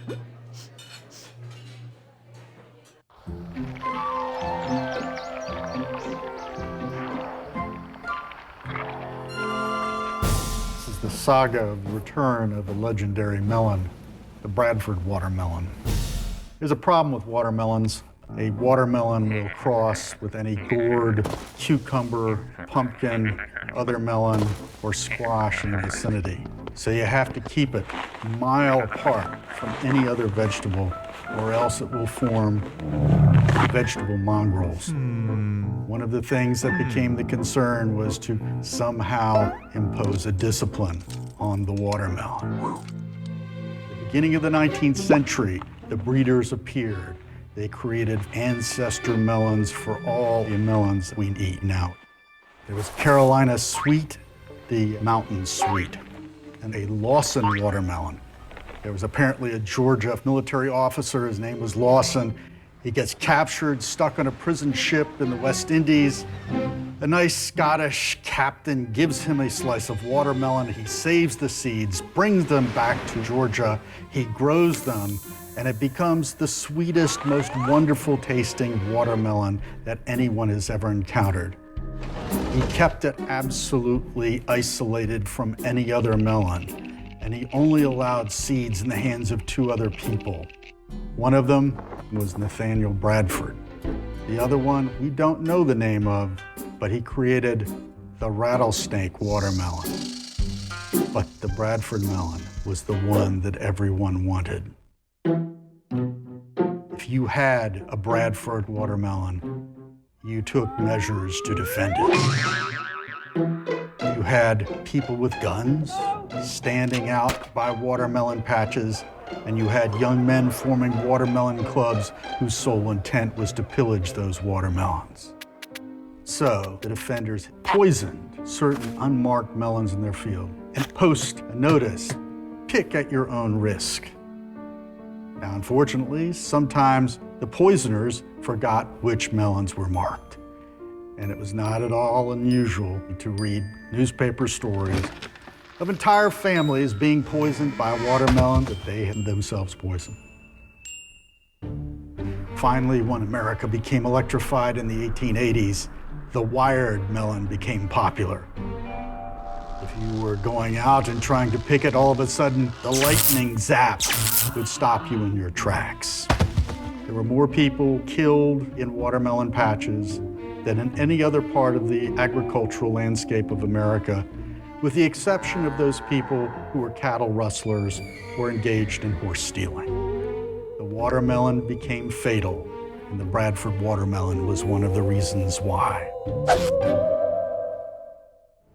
This is the saga of the return of the legendary melon, the Bradford watermelon. There's a problem with watermelons. A watermelon will cross with any gourd, cucumber, pumpkin, other melon, or squash in the vicinity. So you have to keep it a mile apart from any other vegetable, or else it will form vegetable mongrels. One of the things that became the concern was to somehow impose a discipline on the watermelon. At the beginning of the 19th century, the breeders appeared. They created ancestor melons for all the melons we eat now. There was Carolina Sweet, the Mountain Sweet, and a Lawson watermelon. There was apparently a Georgia military officer, his name was Lawson. He gets captured, stuck on a prison ship in the West Indies. A nice Scottish captain gives him a slice of watermelon. He saves the seeds, brings them back to Georgia. He grows them, and it becomes the sweetest, most wonderful tasting watermelon that anyone has ever encountered. He kept it absolutely isolated from any other melon, and he only allowed seeds in the hands of two other people. One of them was Nathaniel Bradford. The other one we don't know the name of, but he created the rattlesnake watermelon. But the Bradford melon was the one that everyone wanted. If you had a Bradford watermelon, you took measures to defend it. You had people with guns standing out by watermelon patches, and you had young men forming watermelon clubs whose sole intent was to pillage those watermelons. So the defenders poisoned certain unmarked melons in their field and post a notice, pick at your own risk. Now, unfortunately, sometimes the poisoners forgot which melons were marked. And it was not at all unusual to read newspaper stories of entire families being poisoned by a watermelon that they had themselves poisoned. Finally, when America became electrified in the 1880s, the wired melon became popular. If you were going out and trying to pick it, all of a sudden, the lightning zap would stop you in your tracks. There were more people killed in watermelon patches than in any other part of the agricultural landscape of America, with the exception of those people who were cattle rustlers or engaged in horse stealing. The watermelon became fatal, and the Bradford watermelon was one of the reasons why.